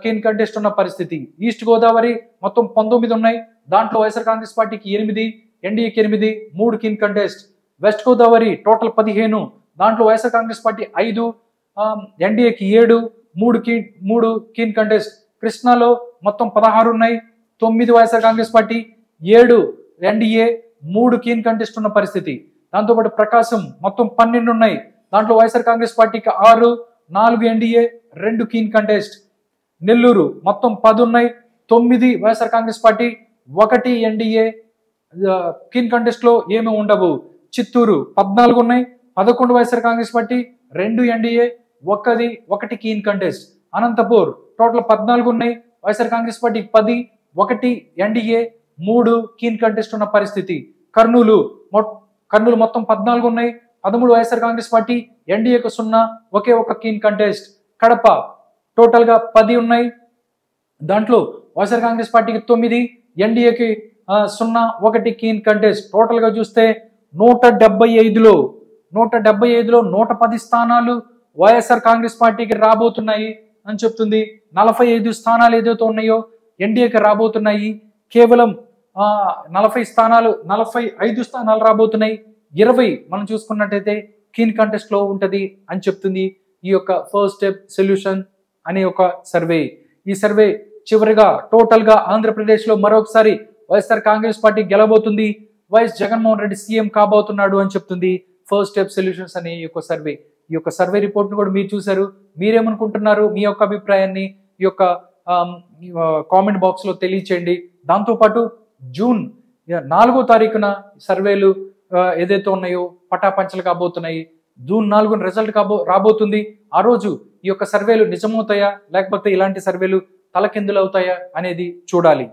కీన్ కంటెస్ట్ ఉన్న పరిస్థితి. ఈస్ట్ గోదావరి మొత్తం 19 ఉన్నాయి. దాంట్లో వైఎస్ఆర్ కాంగ్రెస్ పార్టీకి 8, ఎన్డీఏకి 8, 3 keen contest. West Godavari total 15, దాంట్లో వైఎస్ఆర్ కాంగ్రెస్ పార్టీ 5, ఎన్డీఏకి 7, 3 కీన్ కంటెస్ట్. కృష్ణాలో మొత్తం 16 ఉన్నాయి. 9 YSR Congress party, 7 NDA, 3 keen contest ఉన్న పరిస్థితి. దాంతోపాటు ప్రకాశం మొత్తం 12 ఉన్నాయి. దాంట్లో వైఎస్ఆర్ కాంగ్రెస్ పార్టీకి 6, 4 ఎన్డీఏ, 2 కీన్ కంటెస్ట్. నెల్లూరు మొత్తం 10 ఉన్నాయి. 9 YSR Congress party, 1 NDA, keen contest లో ఏమీ ఉండవు. చిత్తూరు 14 ఉన్నాయి. 11 YSR Congress party, 2 NDA, 1 keen contest. Anantapur total 14 ఉన్నాయి. YSR Congress party 10, 1 NDA, 3 keen contest ఉన్న పరిస్థితి. కర్నూలు మొత్తం 14 ఉన్నాయి. 13 వైఎస్ఆర్ కాంగ్రెస్ పార్టీ, ఎన్డీఏకు 0, 1 కీన్ కంటెస్ట్. కడప టోటల్ గా 10 ఉన్నాయి. దాంట్లో వైఎస్ఆర్ కాంగ్రెస్ పార్టీకి 9, ఎన్డీఏకి 0, 1 కీన్ కంటెస్ట్. టోటల్ గా చూస్తే 175లో 110 స్థానాలు వైఎస్ఆర్ కాంగ్రెస్ పార్టీకి రాబోతున్నాయి అని చెప్తుంది. 45 స్థానాలు ఏదైతే ఉన్నాయో ఎన్డీఏకి రాబోతున్నాయి. కేవలం 45 స్థానాలు రాబోతున్నాయి. 20 మనం చూసుకున్నట్టయితే కీన్ కంటెస్ట్ లో ఉంటది అని చెప్తుంది ఈ యొక్క ఫస్ట్ స్టెప్ సొల్యూషన్ అనే ఒక సర్వే. ఈ సర్వే చివరిగా టోటల్ గా ఆంధ్రప్రదేశ్ లో మరొకసారి వైఎస్ఆర్ కాంగ్రెస్ పార్టీ గెలబోతుంది, వైఎస్ జగన్మోహన్ రెడ్డి సీఎం కాబోతున్నాడు అని చెప్తుంది ఫస్ట్ స్టెప్ సొల్యూషన్స్ అనే ఈ యొక్క సర్వే. ఈ యొక్క సర్వే రిపోర్ట్ ను కూడా మీరు చూసారు. మీరేమనుకుంటున్నారు? మీ యొక్క అభిప్రాయాన్ని ఈ యొక్క కామెంట్ బాక్స్ లో తెలియచేయండి. దాంతోపాటు జూన్ 4వ తారీఖున సర్వేలు ఏదైతే ఉన్నాయో పటాపంచలు కాబోతున్నాయి. జూన్ 4న రిజల్ట్ రాబోతుంది. ఆ రోజు ఈ యొక్క సర్వేలు నిజమవుతాయా లేకపోతే ఇలాంటి సర్వేలు తలకిందులవుతాయా అనేది చూడాలి.